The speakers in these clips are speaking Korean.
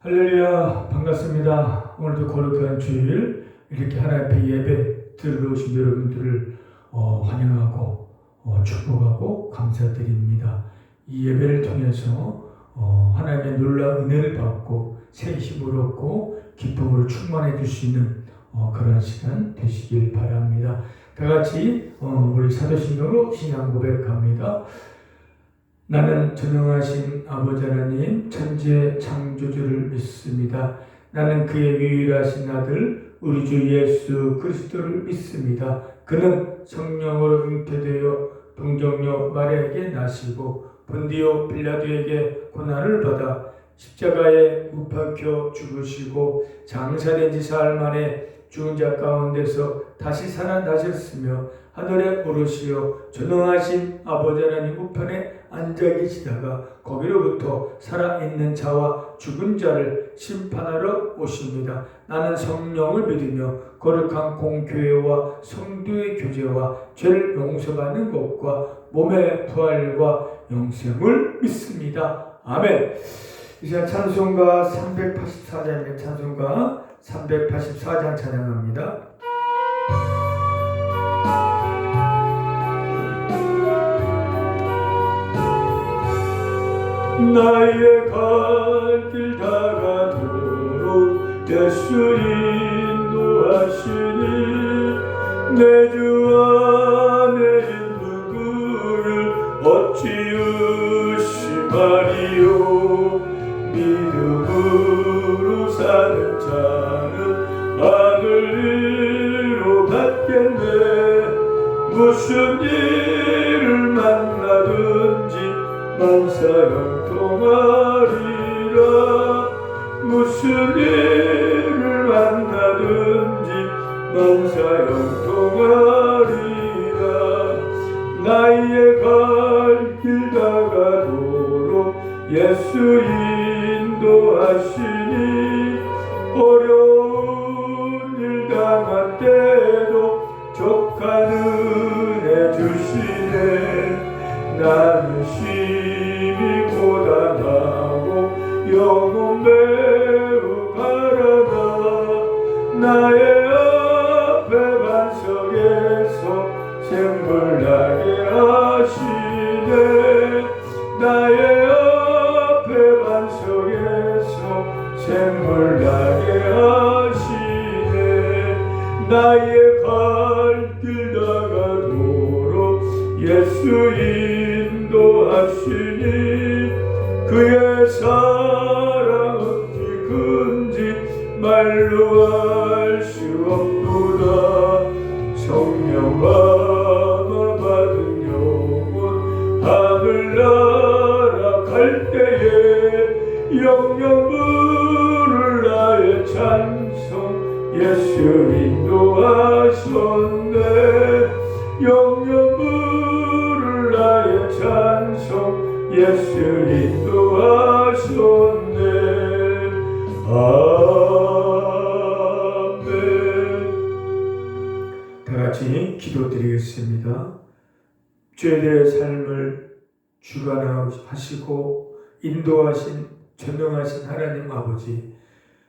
할렐루야, 반갑습니다. 오늘도 거룩한 주일 이렇게 하나님 앞에 예배 들어오신 여러분들을 환영하고 축복하고 감사드립니다. 이 예배를 통해서 하나님의 놀라운 은혜를 받고 새 힘을 얻고 기쁨으로 충만해 줄 수 있는 그런 시간 되시길 바랍니다. 다 같이 우리 사도신경으로 신앙 고백합니다. 나는 전능하신 아버지 하나님 천지의 창조주를 믿습니다. 나는 그의 유일하신 아들 우리 주 예수 그리스도를 믿습니다. 그는 성령으로 잉태되어 동정녀 마리아에게 나시고 본디오 빌라도에게 고난을 받아 십자가에 못 박혀 죽으시고 장사된 지 사흘 만에 죽은 자 가운데서 다시 살아나셨으며 하늘에 오르시어 전능하신 아버지 하나님 우편에 앉아 계시다가 거기로부터 살아있는 자와 죽은 자를 심판하러 오십니다. 나는 성령을 믿으며 거룩한 공교회와 성도의 교제와 죄를 용서받는 것과 몸의 부활과 영생을 믿습니다. 아멘. 이제 찬송가 384장의 찬송가 384장 찬양합니다. 나의 갈 길 다가도록 예수 인도하시니 내 주 안에 누구를 어찌 의심하리요. 믿음으로 사는 자는 하늘 위로 받겠네. 무슨 일을 만나든지 만사형통하리라. 무슨 일을 만나든지 만사형통하리라. 나의 갈 길 다가도록 예수 인도하시니 어려운 일 당할 때도 족한 은혜 주시네. 나는 심히 고단하고 영혼 매우 가라다. 나의 앞에 반석에서 샘물 나게 하시네. 나의 앞에 반석에서 샘물 나게 하시네. 나의 갈 길 다가도록 예수 인도하시니 그의 사랑은 큰지 말로 알 수 없도다. 성령 감화 받은 영혼 하늘나라 갈 때에 영영 부를 나의 찬송 예수 인도하셨네. 영영 부를 나의 찬송 예수 인도하셨네. 아멘. 다같이 기도드리겠습니다. 죄들의 삶을 주관하시고 인도하신 전능하신 하나님 아버지,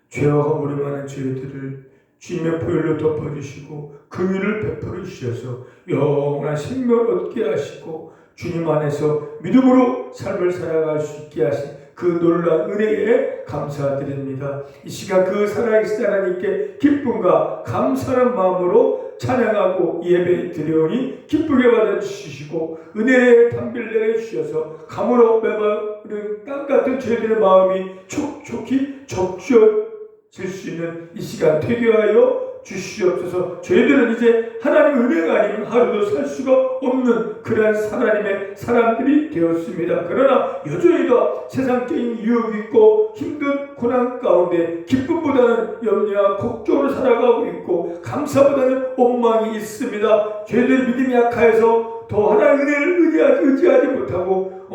죄와 허물이 많은 저희들을 주님의 보혈로 덮어주시고 긍휼을 베풀어 주셔서 영원한 생명을 얻게 하시고 주님 안에서 믿음으로 삶을 살아갈 수 있게 하신 그 놀라운 은혜에 감사드립니다. 이 시간 그 살아계신 하나님께 기쁨과 감사하는 마음으로 찬양하고 예배 드려오니 기쁘게 받아주시고 은혜의 담비를 내려주셔서 감으로 메마른 땅같은 저희들의 마음이 촉촉히 적셔질 수 있는 이 시간 되게 하여 주시옵소서. 저희들은 이제 하나님의 은혜가 아니면 하루도 살 수가 없는 그러한 하나님의 사람들이 되었습니다. 그러나 여전히도 세상적인 유혹이 있고 힘든 고난 가운데 기쁨보다는 염려와 걱정으로 살아가고 있고 감사보다는 원망이 있습니다. 저희들의 믿음이 약하여서 더 하나님의 은혜를 의지하지 못하고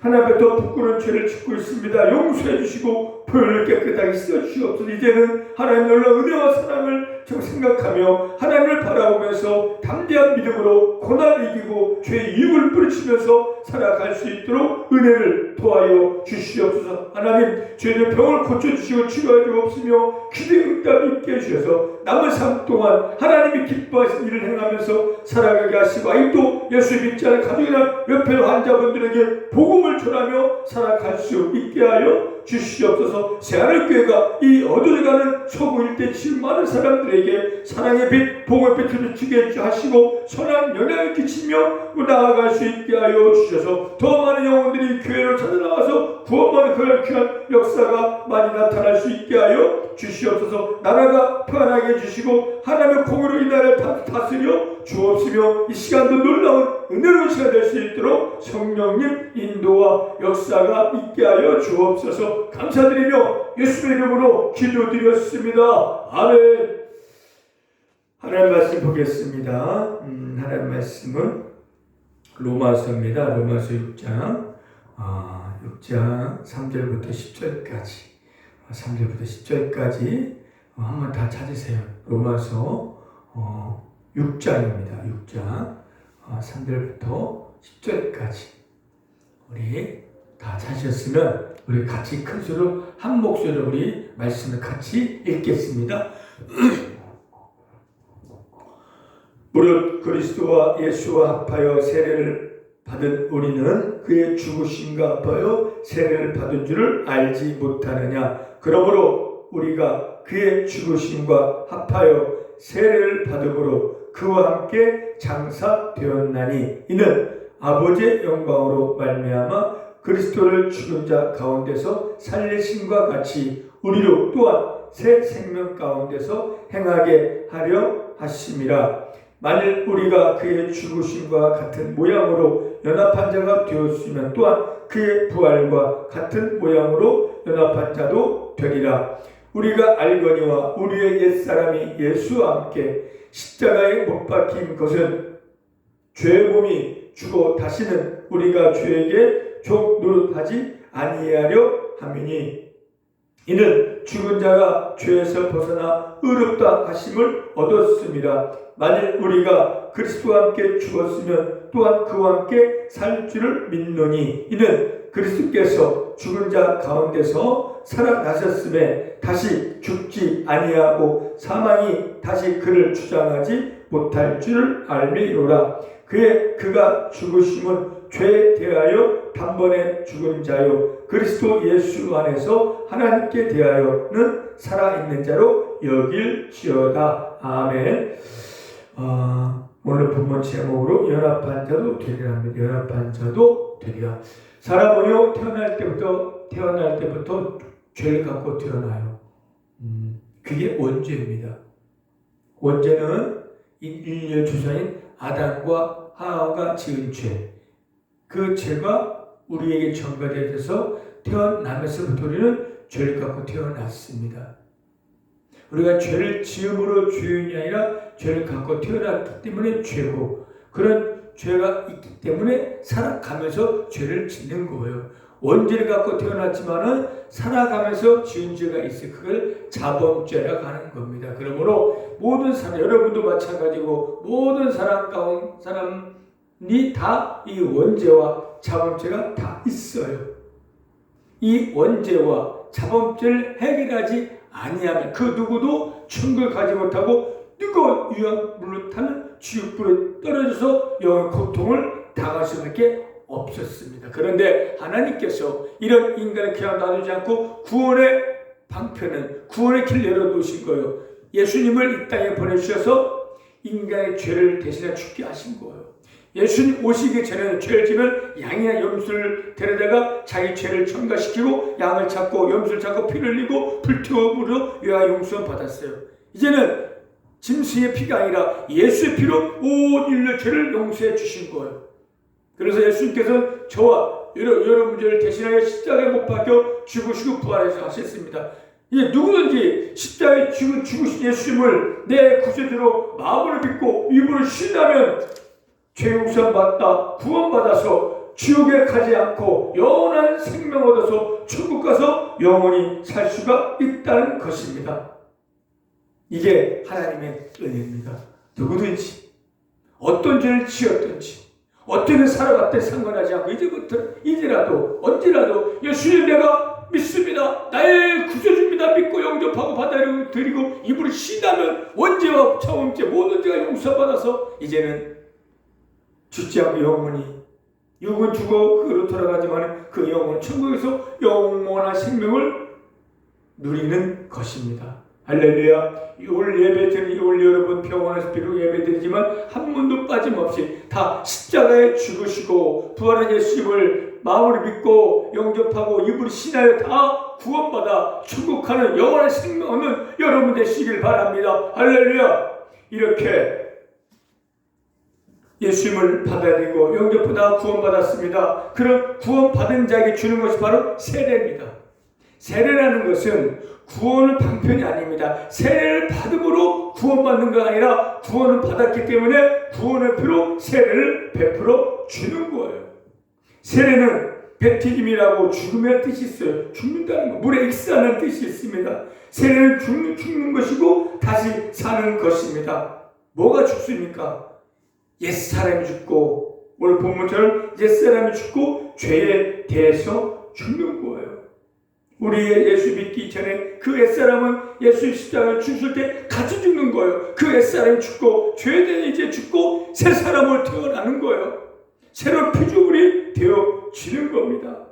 하나님부터 부끄러운 죄를 짓고 있습니다. 용서해 주시고 보혈로 깨끗하게 씻어주시옵소서. 이제는 하나님 놀라운 은혜와 사랑을 생각하며 하나님을 바라보면서 담대한 믿음으로 고난을 이기고 죄의 유혹을 뿌리치면서 살아갈 수 있도록 은혜를 도와여 주시옵소서. 하나님, 죄의 병을 고쳐주시고 치료해 주옵시며 기도의 응답 있게 해주셔서 남은 삶 동안 하나님이 기뻐하신 일을 행하면서 살아가게 하시고, 아직도 예수 믿지 않은 가족이나 옆에 환자분들에게 복음을 전하며 살아갈 수 있게 하여 주시옵소서. 새하늘교회가 이 어두워가는 서구 일대 지금 많은 사람들에게 사랑의 빛, 복음의 빛을 비추게 하시고 선한 영향을 끼치며 나아갈 수 있게 하여 주셔서 더 많은 영혼들이 교회로 찾아나와서 구원받는 그런 귀한 역사가 많이 나타날 수 있게 하여 주시옵소서. 나라가 평안하게 해주시고 하나님의 공의로 이 나라를 다스려 주옵시며 이 시간도 놀라운 은혜로운 시간 될 수 있도록 성령님 인도와 역사가 있게 하여 주옵소서. 감사드리며 예수의 이름으로 기도드렸습니다. 아멘. 하나님 말씀 보겠습니다. 하나님 말씀은 로마서입니다. 로마서 6장 3절부터 10절까지 3절부터 10절까지 한번 다 찾으세요. 로마서 6장입니다. 6장 3절부터 10절까지 우리 다 찾으셨으면 우리 같이 큰 소리로 한 목소리로 우리 말씀을 같이 읽겠습니다. 무릇 그리스도와 예수와 합하여 세례를 받은 우리는 그의 죽으심과 합하여 세례를 받은 줄을 알지 못하느냐. 그러므로 우리가 그의 죽으심과 합하여 세례를 받음으로 그와 함께 장사되었나니 이는 아버지의 영광으로 말미암아 그리스도를 죽은 자 가운데서 살리심과 같이 우리로 또한 새 생명 가운데서 행하게 하려 하심이라. 만일 우리가 그의 죽으심과 같은 모양으로 연합한 자가 되었으면 또한 그의 부활과 같은 모양으로 연합한 자도 되리라. 우리가 알거니와 우리의 옛사람이 예수와 함께 십자가에 못 박힌 것은 죄의 몸이 죽어 다시는 우리가 죄에게 종 노릇하지 아니하려 함이니 이는 죽은 자가 죄에서 벗어나 의롭다 하심을 얻었습니다. 만일 우리가 그리스도와 함께 죽었으면 또한 그와 함께 살 줄을 믿노니 이는 그리스도께서 죽은 자 가운데서 살아나셨음에 다시 죽지 아니하고 사망이 다시 그를 주장하지 못할 줄을 알미로라. 그가 죽으심은 죄에 대하여 단번에 죽은 자요 그리스도 예수 안에서 하나님께 대하여는 살아있는 자로 여길지어다. 아멘. 오늘 본문 제목으로 연합한 자도 되리라 합니다. 연합한 자도 되리라. 사람은요 태어날 때부터 죄를 갖고 태어나요. 그게 원죄입니다. 원죄는 인류의 조상인 아담과 하와가 지은 죄, 그 죄가 우리에게 전가되어서 태어나면서부터 우리는 죄를 갖고 태어났습니다. 우리가 죄를 지음으로 죄인이 아니라 죄를 갖고 태어났기 때문에 죄고, 그런 죄가 있기 때문에 살아가면서 죄를 짓는 거예요. 원죄를 갖고 태어났지만은 살아가면서 지은 죄가 있어요. 그걸 자범죄라고 하는 겁니다. 그러므로 모든 사람, 여러분도 마찬가지고 모든 사람 가운데 사람이 다 이 원죄와 자범죄가 다 있어요. 이 원죄와 자범죄를 해결하지 아니하면 그 누구도 천국을 가지 못하고 뜨거운 유황불로 타는 지옥불에 떨어져서 영원한 고통을 당할 수밖에 없었습니다. 그런데 하나님께서 이런 인간을 그냥 놔두지 않고 구원의 방편은 구원의 길 열어놓으신 거예요. 예수님을 이 땅에 보내주셔서 인간의 죄를 대신해 죽게 하신 거예요. 예수님 오시기 전에는 죄를 지는 양이나 염소를 데려다가 자기 죄를 첨가시키고 양을 잡고 염소를 잡고 피를 흘리고 불태움으로 죄와 용서를 받았어요. 이제는 짐승의 피가 아니라 예수의 피로 온 인류의 죄를 용서해 주신 거예요. 그래서 예수님께서는 저와 여러분 죄를 대신하여 십자가에 못 박혀 죽으시고 부활해서 하셨습니다. 이제 누구든지 십자가에 죽으신 예수님을 내 구세주로 마음으로 믿고 입으로 신뢰하면 죄 용서 받다 구원받아서 지옥에 가지 않고 영원한 생명 얻어서 천국 가서 영원히 살 수가 있다는 것입니다. 이게 하나님의 은혜입니다. 누구든지 어떤 죄를 지었든지 어떤 일 살아갔든 상관하지 않고 이제라도 언제라도 예수님 내가 믿습니다. 나의 구주주입니다. 믿고 영접하고 받아들이고 입으로 시다면 원죄와 차원죄 모든 죄가 용서받아서 이제는 죽지 않고 영원히 육은 죽어 그로 돌아가지만 그 영혼은 천국에서 영원한 생명을 누리는 것입니다. 할렐루야. 올 예배드린 올 여러분 병원에서 비록 예배드리지만 한 분도 빠짐없이 다 십자가에 죽으시고 부활한 예수님을 마음으로 믿고 영접하고 입으로 신하여 다 구원받아 천국하는 영원한 생명 얻는 여러분 되시길 바랍니다. 할렐루야. 이렇게 예수님을 받아들이고 영접받아 구원받았습니다. 그런 구원받은 자에게 주는 것이 바로 세례입니다. 세례라는 것은 구원을 방편이 아닙니다. 세례를 받음으로 구원받는 게 아니라 구원을 받았기 때문에 구원의 피로 세례를 베풀어 주는 거예요. 세례는 베티즘이라고 죽음의 뜻이 있어요. 죽는다는 거, 물에 익사하는 뜻이 있습니다. 세례는 죽는 것이고 다시 사는 것입니다. 뭐가 죽습니까? 옛사람이 죽고, 오늘 본문처럼 옛사람이 죽고 죄에 대해서 죽는 거예요. 우리의 예수 믿기 전에 그 옛사람은 예수 십자가를 죽을 때 같이 죽는 거예요. 그 옛사람이 죽고 죄에 대해 이제 죽고 새 사람으로 태어나는 거예요. 새로운 피조물이 되어지는 겁니다.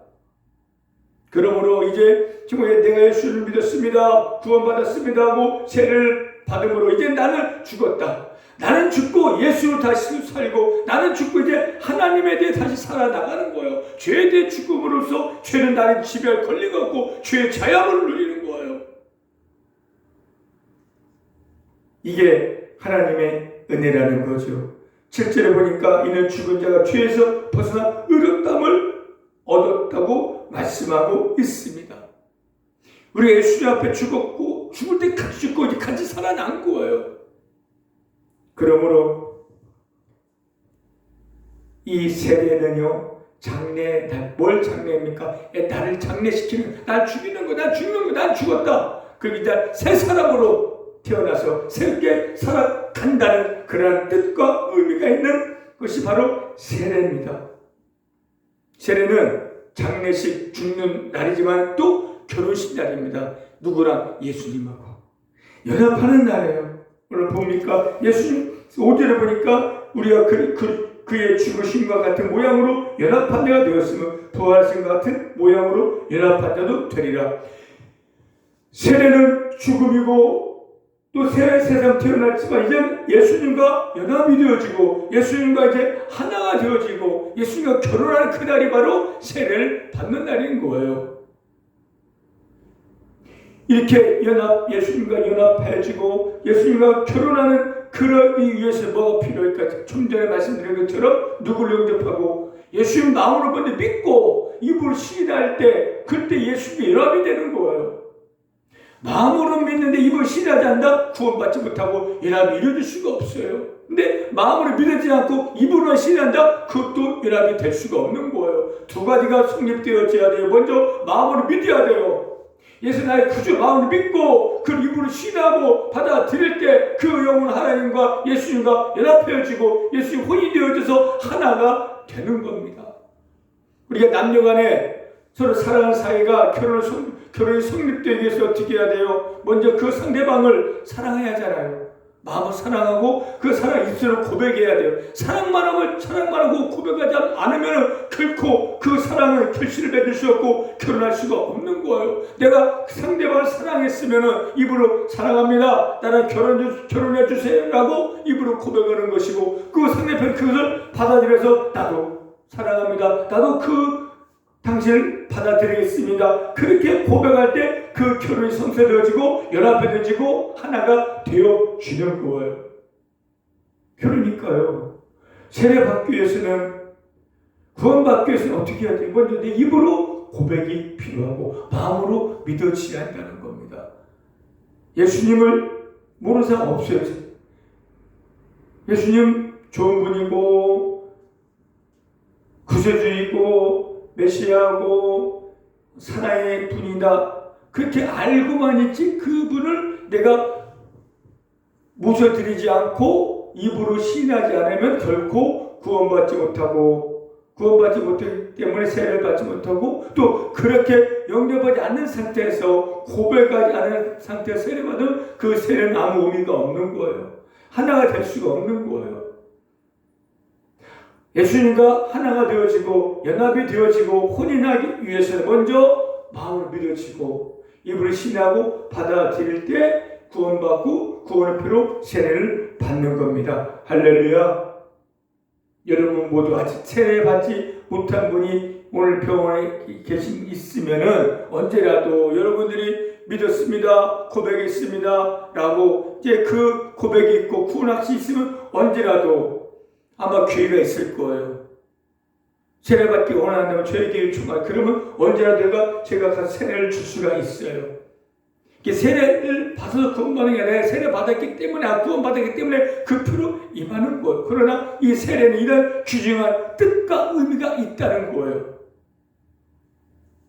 그러므로 이제 정말 내가 예수를 믿었습니다. 구원받았습니다 하고 세례를 받음으로 이제 나는 죽었다. 나는 죽고 예수로 다시 살고 나는 죽고 이제 하나님에 대해 다시 살아나가는 거예요. 죄에 대해 죽음으로써 죄는 나를 지배할 권리가 없고 죄의 자양을 누리는 거예요. 이게 하나님의 은혜라는 거죠. 7절에 보니까 이는 죽은 자가 죄에서 벗어나 의롭다함을 얻었다고 말씀하고 있습니다. 우리가 예수 앞에 죽었고 죽을 때 같이 죽고 이제 같이 살아난 거예요. 그러므로 이 세례는요, 장래, 뭘 장래입니까? 나를 장래시키는, 날 죽이는 거, 난 죽는 거, 난 죽었다. 그리고 이제 새 사람으로 태어나서 새롭게 살아간다는 그런 뜻과 의미가 있는 것이 바로 세례입니다. 세례는 장례식 죽는 날이지만 또 결혼식 날입니다. 누구랑? 예수님하고 연합하는 날이에요. 오늘 봅니까? 예수님 5절에 보니까 우리가 그의 죽으심과 같은 모양으로 연합한 자가 되었으면 부활하신 것 같은 모양으로 연합한 자도 되리라. 세례는 죽음이고 또 새 세상 태어났지만 이제 예수님과 연합이 되어지고 예수님과 이제 하나가 되어지고 예수님과 결혼하는 그날이 바로 세례를 받는 날인 거예요. 이렇게 예수님과 연합해지고 예수님과 결혼하는 그러기 위해서 뭐가 필요할까? 좀 전에 말씀드린 것처럼 누구를 영접하고 예수님 마음으로 먼저 믿고 입으로 시인할 때 그때 예수님과 연합이 되는 거예요. 마음으로 믿는데 입으로 시인하지 않는다? 구원받지 못하고 연합이 이루어질 수가 없어요. 근데 마음으로 믿지 않고 입으로만 시인한다? 그것도 연합이 될 수가 없는 거예요. 두 가지가 성립되어져야 돼요. 먼저 마음으로 믿어야 돼요. 예수 나의 구주 마음으로 믿고 그 입으로 신하고 받아들일 때 그 영혼 하나님과 예수님과 연합해지고 예수님 혼이 되어져서 하나가 되는 겁니다. 우리가 남녀간에 서로 사랑하는 사이가 결혼이 성립되기 위해서 어떻게 해야 돼요? 먼저 그 상대방을 사랑해야 하잖아요. 마음을 사랑하고 그 사랑 입술로 고백해야 돼요. 사랑만 하고 고백하지 않으면 결코 그 사랑은 결실을 맺을 수 없고 결혼할 수가 없는 거예요. 내가 상대방을 사랑했으면 입으로 사랑합니다. 나랑 결혼해 주세요라고 입으로 고백하는 것이고 그 상대편 그것을 받아들여서 나도 사랑합니다. 나도 그 당신을 받아들이겠습니다. 그렇게 고백할 때 그 결혼이 성사되어지고 연합해지고 하나가 되어지는 거예요. 그러니까요. 세례받기 위해서는 구원받기 위해서는 어떻게 해야 돼요? 먼저 내 입으로 고백이 필요하고 마음으로 믿어지야 한다는 겁니다. 예수님을 모르는 사람 없어요. 예수님 좋은 분이고 구세주이고 메시아고 사랑의 분이다 그렇게 알고만 있지 그분을 내가 모셔드리지 않고 입으로 시인하지 않으면 결코 구원받지 못하기 때문에 세례를 받지 못하고 또 그렇게 영접하지 않는 상태에서 고백하지 않은 상태에서 세례받으면 그 세례는 아무 의미가 없는 거예요. 하나가 될 수가 없는 거예요. 예수님과 하나가 되어지고 연합이 되어지고 혼인하기 위해서는 먼저 마음을 믿어지고 입으로 신하고 받아들일 때 구원받고 구원의 피로 세례를 받는 겁니다. 할렐루야. 여러분 모두 아직 세례 받지 못한 분이 오늘 병원에 있으면은 언제라도 여러분들이 믿었습니다, 고백했습니다 라고 이제 그 고백이 있고 구원학시 있으면 언제라도 아마 기회가 있을 거예요. 세례 받기 원한다면 저에게 요청하 그러면 언제라도 제가 가서 세례를 줄 수가 있어요. 세례를 받아서 구원받는 게 아니라 세례 받았기 때문에 구원받았기 때문에 그 피로 임하는 거예요. 그러나 이 세례는 이런 귀중한 뜻과 의미가 있다는 거예요.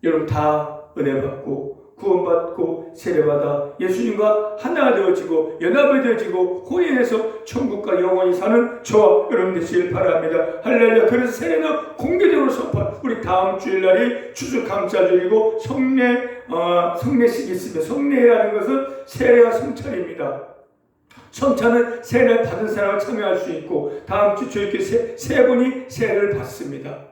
여러분 다 은혜 받고 구원받고 세례받아 예수님과 하나가 되어지고 연합이 되어지고 혼인해서 천국과 영원히 사는 저와 여러분 되시길 바랍니다. 할렐루야. 그래서 세례는 공개적으로 선포. 우리 다음 주일날이 추수감사절이고 성례식이 있습니다. 성례라는 것은 세례와 성찬입니다. 성찬은 세례를 받은 사람을 참여할 수 있고 다음 주 저희께 세 분이 세례를 받습니다.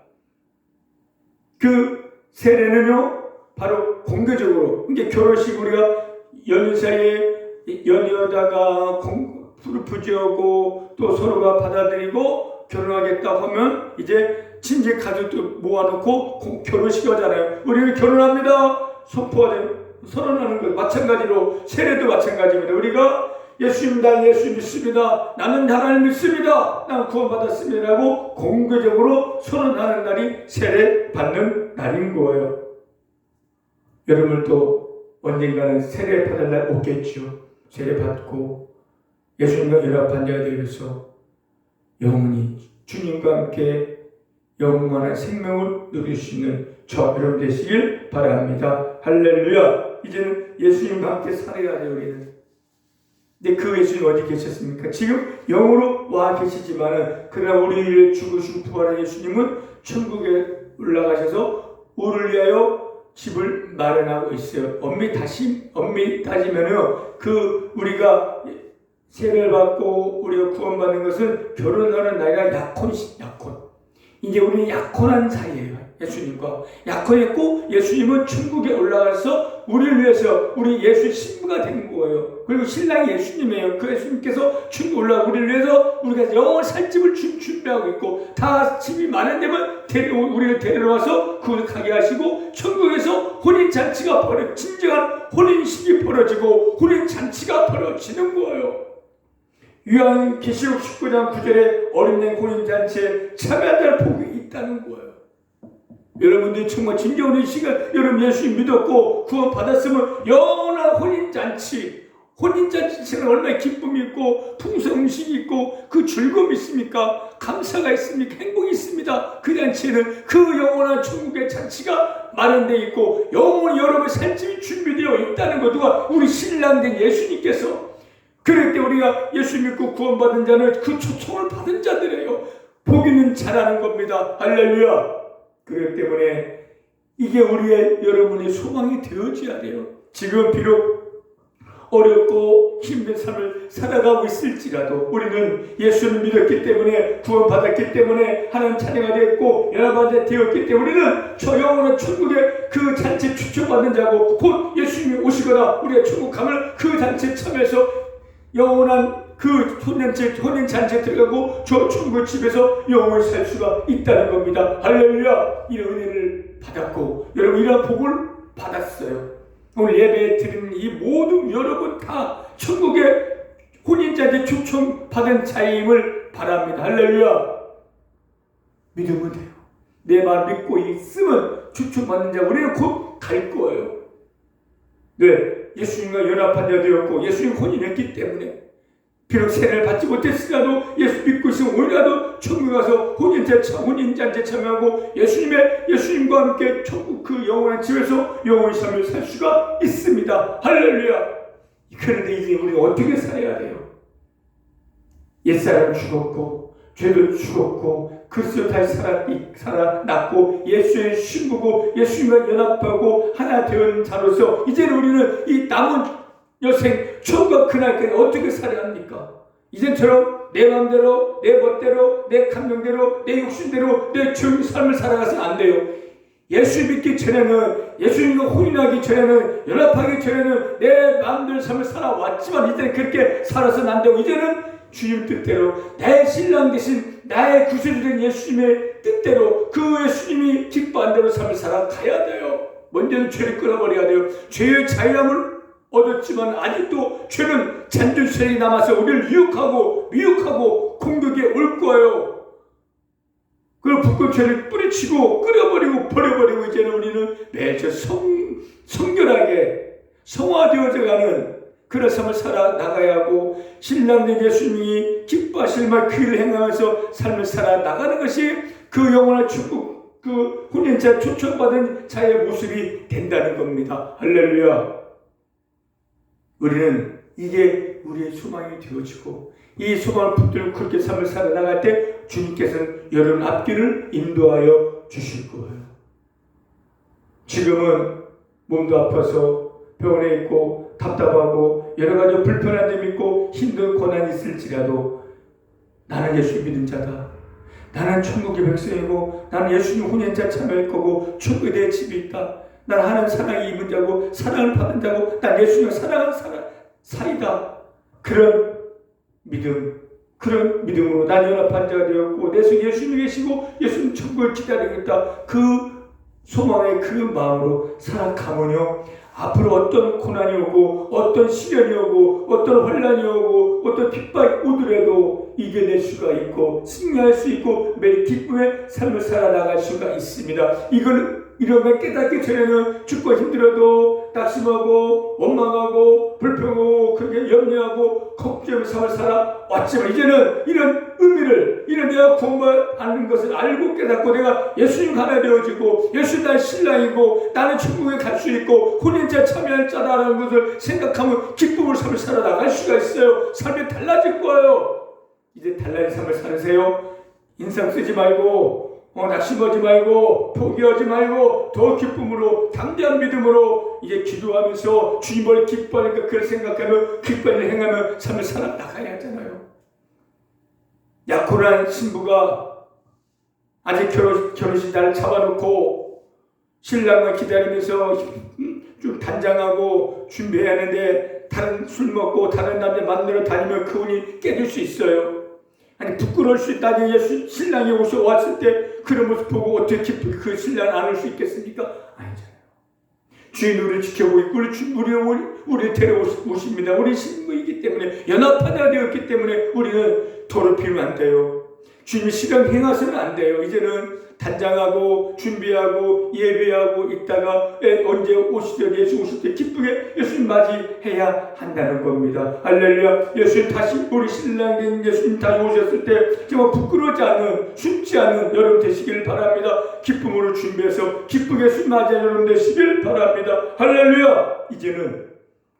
그 세례는요 바로 공개적으로 이게 결혼식 우리가 연인 사이에 연이어다가 불을 부지하고 또 서로가 받아들이고 결혼하겠다 하면 이제 친지 가족들 모아놓고 결혼식 하잖아요. 우리는 결혼합니다 선언하는 것 마찬가지로 세례도 마찬가지입니다. 우리가 예수님 나 예수 믿습니다. 나는 하나님 믿습니다. 나는 구원받았습니다. 라고 공개적으로 선언하는 날이 세례 받는 날인 거예요. 여러분도 언젠가는 세례 받을 날 오겠죠. 세례 받고 예수님과 연합한 자가 되어서 영원히 주님과 함께 영원한 생명을 누릴 수 있는 저 여러분 되시길 바랍니다. 할렐루야. 이제는 예수님과 함께 살아야 돼요. 우리는. 근데 그 예수님 어디 계셨습니까? 지금 영으로 와 계시지만은 그러나 우리를 죽으신 부활한 예수님은 천국에 올라가셔서 우리를 위하여 집을 마련하고 있어요. 엄밀히 따지면요, 우리가 세례를 받고 우리가 구원받는 것은 결혼하는 나이가 약혼. 이제 우리는 약혼한 사이예요. 예수님과 약혼했고 예수님은 천국에 올라가서 우리를 위해서 우리 예수 신부가 된 거예요. 그리고 신랑이 예수님이에요. 그 예수님께서 천국에 올라가 우리를 위해서 우리가 영원히 살 집을 준비하고 있고 다 집이 마련되면 우리를 데려와서 그곳에 가게 하시고 천국에서 혼인잔치가 진정한 혼인식이 벌어지고 혼인잔치가 벌어지는 거예요. 요한계시록 19장 9절에 어린양 혼인잔치에 참여할 복이 있다는 거예요. 여러분들이 정말 진정한 이 시간 여러분 예수님 믿었고 구원 받았으면 영원한 혼인잔치는 얼마나 기쁨이 있고 풍성음식이 있고 그 즐거움이 있습니까? 감사가 있습니까? 행복이 있습니다. 그 잔치에는 그 영원한 천국의 잔치가 마련되어 있고 영원히 여러분의 살집이 준비되어 있다는 것. 누가? 우리 신랑된 예수님께서. 그럴 때 우리가 예수 믿고 구원받은 자는 그 초청을 받은 자들이에요. 보기는 잘하는 겁니다. 할렐루야. 그렇기 때문에 이게 우리의 여러분의 소망이 되어져야 돼요. 지금 비록 어렵고 힘든 삶을 살아가고 있을지라도 우리는 예수를 믿었기 때문에 구원받았기 때문에 하나님 자녀가 되었고 연합한 자 되었기 때문에 우리는 저 영원한 천국의 그 잔치에 추천받는 자고 곧 예수님이 오시거나 우리가 천국 가면 그 잔치에 참여해서 영원한 그 혼인잔치에 들어가고 저 천국 집에서 영원히 살 수가 있다는 겁니다. 할렐루야. 이런 은혜를 받았고 여러분 이런 복을 받았어요. 오늘 예배 드리는 이 모든 여러분 다 천국의 혼인잔치 초청받은 자임을 바랍니다. 할렐루야. 믿으면 돼요. 내 말 믿고 있으면 초청받는 자 우리는 곧 갈 거예요. 네, 예수님과 연합한 자 되었고 예수님 혼인했기 때문에 비록 세례를 받지 못했으라도 예수 믿고 있으면 오늘라도 천국에 가서 혼인잔치에 참여하고 예수님과 함께 천국 그 영원한 집에서 영원히 삶을 살 수가 있습니다. 할렐루야. 그런데 이제 우리가 어떻게 살아야 돼요? 옛사람 죽었고 죄도 죽었고 그리스도 다시 살아났고 예수의 신부고 예수님과 연합하고 하나 된 자로서 이제는 우리는 이 남은 여생 천국 그날까지 어떻게 살아야 합니까? 이전처럼 내 마음대로 내 멋대로 내 감정대로 내 욕심대로 내 죄의 삶을 살아가서는 안 돼요. 예수 믿기 전에는 예수님과 혼인하기 전에는 연합하기 전에는 내 마음대로 삶을 살아왔지만 이제는 그렇게 살아서는 안 되고 이제는 주님 뜻대로 나의 신랑 되신 나의 구세주된 예수님의 뜻대로 그 예수님이 기뻐한 대로 삶을 살아가야 돼요. 먼저는 죄를 끊어버려야 돼요. 죄의 자유함을 얻었지만 아직도 죄는 잔존세력이 남아서 우리를 미혹하고 공격에 올 거예요. 그리고 불꽃 죄를 뿌리치고 끓여버리고 버려버리고 이제는 우리는 매주 성결하게 성화되어져 가는 그런 삶을 살아나가야 하고 신랑된 예수님이 기뻐하실 말 그 일을 행하면서 삶을 살아나가는 것이 그 영원한 축복 그 혼인자 초청받은 자의 모습이 된다는 겁니다. 할렐루야. 우리는 이게 우리의 소망이 되어지고 이 소망을 붙들고 그렇게 삶을 살아나갈 때 주님께서는 여러분 앞길을 인도하여 주실 거예요. 지금은 몸도 아파서 병원에 있고 답답하고 여러 가지 불편한 점이 있고 힘든 고난이 있을지라도 나는 예수 믿는 자다. 나는 천국의 백성이고 나는 예수님 혼인자 참여할 거고 천국에 내 집이 있다. 난 하나님 사랑이 입은 자고 사랑을 받은 자고 난 예수님을 사랑하는 사이다. 그런 믿음으로 난 연합한 자가 되었고 내 속에 예수님이 계시고 예수님 천국을 기다리겠다. 그 소망의 그 마음으로 살아가면요 앞으로 어떤 고난이 오고 어떤 시련이 오고 어떤 환난이 오고 어떤 핍박이 오더라도 이겨낼 수가 있고 승리할 수 있고 매일 기쁨의 삶을 살아나갈 수가 있습니다. 이런 걸 깨닫기 전에는 죽고 힘들어도 낙심하고 원망하고 불평하고 그렇게 염려하고 걱정하는 삶을 살아왔지만 이제는 이런 의미를 이런 내가 구원받는 것을 알고 깨닫고 내가 예수님 하나 되어지고 예수님 나의 신랑이고 나는 천국에 갈 수 있고 혼인자 참여할 자라는 것을 생각하면 기쁨을 삶을 살아나갈 수가 있어요. 삶이 달라질 거예요. 이제 달라진 삶을 살으세요. 인상 쓰지 말고 낙심하지 말고 포기하지 말고 더 기쁨으로 담대한 믿음으로 이제 기도하면서 주님을 기뻐하니까 그걸 생각하며 기뻐를 행하며 삶을 살아나가야 하잖아요. 약혼한 신부가 아직 결혼식 날을 잡아놓고 신랑을 기다리면서 좀 단장하고 준비해야 하는데 다른 술 먹고 다른 남자 만나러 다니면 그 운이 깨질 수 있어요. 아니 부끄러울 수 있다니 신랑이 왔을 때 그런 모습 보고 어떻게 기쁘게 그 신랑을 안을 수 있겠습니까? 아니잖아요. 주인 우리를 지켜보고 있고 우리를 데려오십니다. 우리 신부이기 때문에 연합하자 되었기 때문에 우리는 더럽히면 안 돼요. 주님이 시간 행하서는 안 돼요. 이제는 단장하고 준비하고 예배하고 있다가 언제 오시든 예수 오실 때 기쁘게 예수님 맞이해야 한다는 겁니다. 할렐루야. 예수님 다시 우리 신랑된 예수님 다시 오셨을 때 정말 부끄러워지 않는 숨지 않는 여러분 되시길 바랍니다. 기쁨으로 준비해서 기쁘게 예수님 맞이하는 여러분 되시길 바랍니다. 할렐루야. 이제는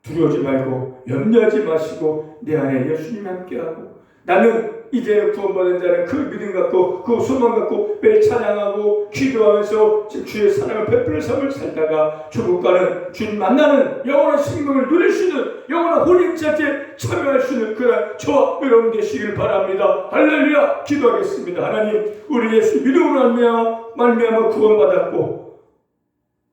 두려워하지 말고 염려하지 마시고 내 안에 예수님 함께하고 나는 이제 구원받은 자는 그 믿음 갖고 그 소망 갖고 매일 찬양하고 기도하면서 주의 사랑을 베푸는 삶을 살다가 천국 가는 주님 만나는 영원한 생명을 누릴 수 있는 영원한 혼인잔치에 참여할 수 있는 그런 저와 여러분 되시길 바랍니다. 할렐루야. 기도하겠습니다. 하나님 우리 예수 믿음으로 말미암아 구원받았고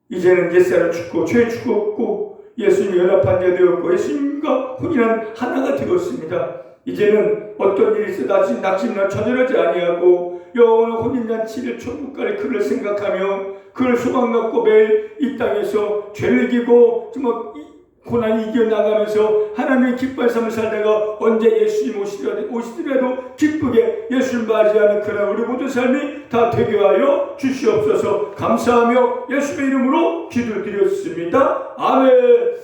이제는 옛사람 죽고 죄 죽었고 예수님 연합한 자 되었고 예수님과 혼인한 하나가 되었습니다. 이제는 어떤 일이 있어 낙심나 좌절하지 아니하고 영원한 혼인잔치를 천국 갈 그를 생각하며 그를 소망 갖고 매일 이 땅에서 죄를 이기고 정말 고난이 이겨나가면서 하나님의 기뻐의 삶을 살다가 언제 예수님 오시더라도 기쁘게 예수를 맞이하는 그런 우리 모든 삶이 다 되게 하여 주시옵소서. 감사하며 예수의 이름으로 기도드렸습니다. 아멘.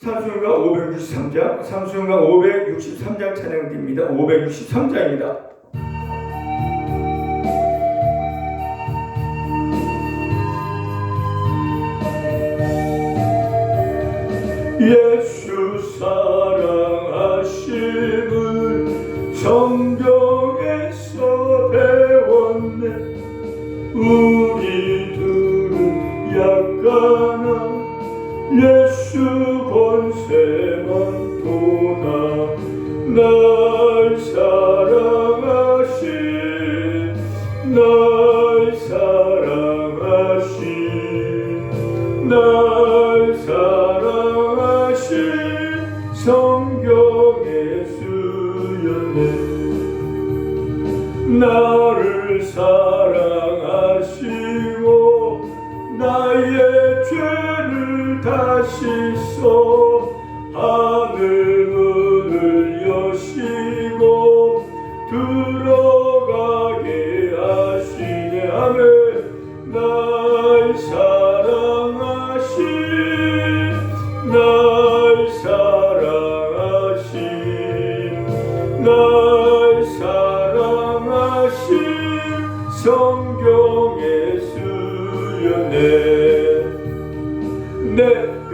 찬송가 563장, 찬송가 563장 찬양드립니다. 563장입니다. 예수 사랑하심을 성경에서 배웠네. 우리들은 약하나 예수 권세만 도다. 날 사랑하신 날 사랑하신 날 사랑하신 성경의 수연네. 나를 사랑하시고 나의 죄를 다 씻어 하늘 문을 여시고 들어가게 하시네. 아멘. 날 사랑하신 날 사랑하신 날 사랑하신 성경의 수연네. 내가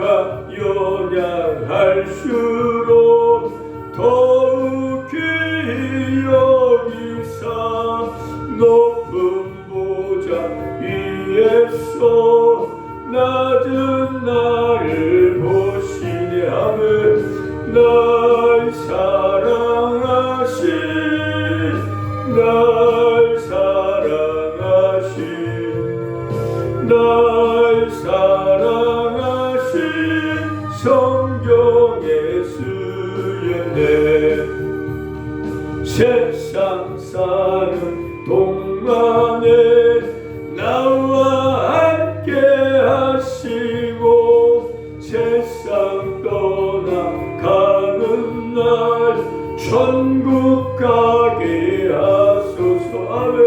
연약할수록 더욱 귀히 여기사 높은 보좌 위에서 낮은 나를 보시네. 아멘. 날 사랑하신 날 사랑하신 날 사랑하신 성경의 수연네. 세상 사는 동안에 나와 함께 하시고 세상 떠나가는 날 천국 가게 하소서. 아멘.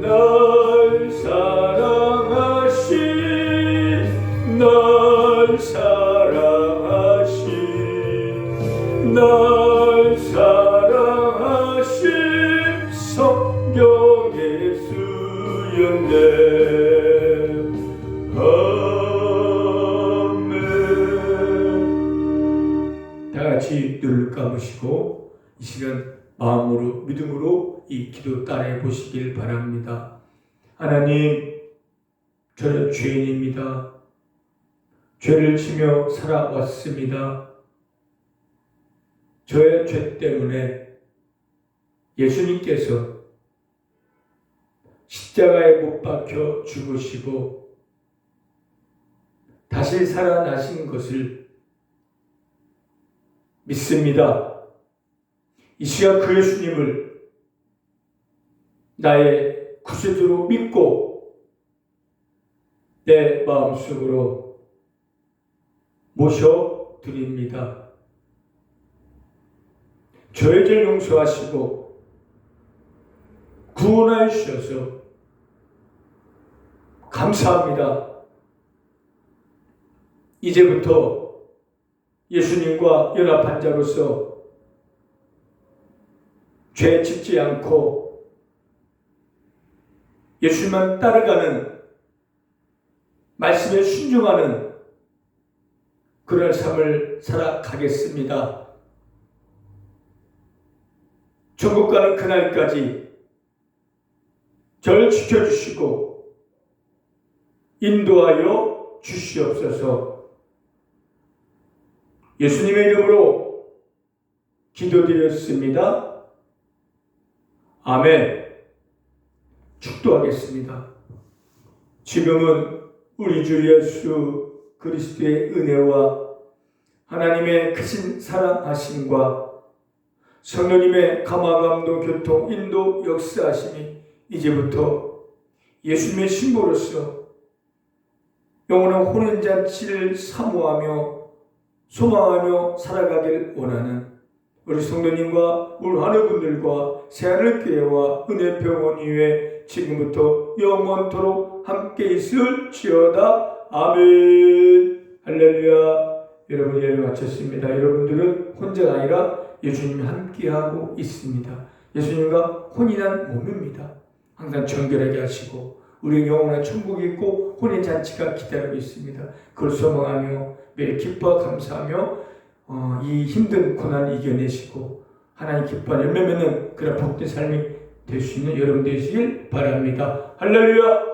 날 사랑하신 날 사랑하신 날 사랑하신 성경의 수연네. 아멘. 다같이 눈을 감으시고 이 시간 마음으로 믿음으로 이 기도 따라해 보시길 바랍니다. 하나님, 저는 죄인입니다. 죄를 지며 살아왔습니다. 저의 죄 때문에 예수님께서 십자가에 못 박혀 죽으시고 다시 살아나신 것을 믿습니다. 이 시간 그 예수님을 나의 구세주로 믿고 내 마음속으로 모셔드립니다. 저의 죄를 용서하시고 구원하여 주셔서 감사합니다. 이제부터 예수님과 연합한 자로서 죄 짓지 않고 예수님만 따라가는 말씀에 순종하는 그런 삶을 살아가겠습니다. 천국 가는 그날까지 저를 지켜주시고 인도하여 주시옵소서. 예수님의 이름으로 기도드렸습니다. 아멘. 축도하겠습니다. 지금은 우리 주 예수 그리스도의 은혜와 하나님의 크신 사랑하심과 성령님의 감화감동 교통 인도 역사하심이 이제부터 예수님의 신부로서 영원한 혼인잔치를 사모하며 소망하며 살아가길 원하는 우리 성도님과 우리 하늘분들과 새하늘교회와 은혜병원 이후에 지금부터 영원토록 함께 있을지어다. 아멘. 할렐루야. 여러분 예배 마쳤습니다. 여러분들은 혼자가 아니라 예수님이 함께하고 있습니다. 예수님과 혼인한 몸입니다. 항상 정결하게 하시고 우리 영혼의 천국이 있고 혼인잔치가 기다리고 있습니다. 그걸 소망하며 매일 기뻐 감사하며 이 힘든 고난을 이겨내시고 하나님 기뻐하는 열매 맺는 그런 복된 삶이 될 수 있는 여러분 되시길 바랍니다. 할렐루야.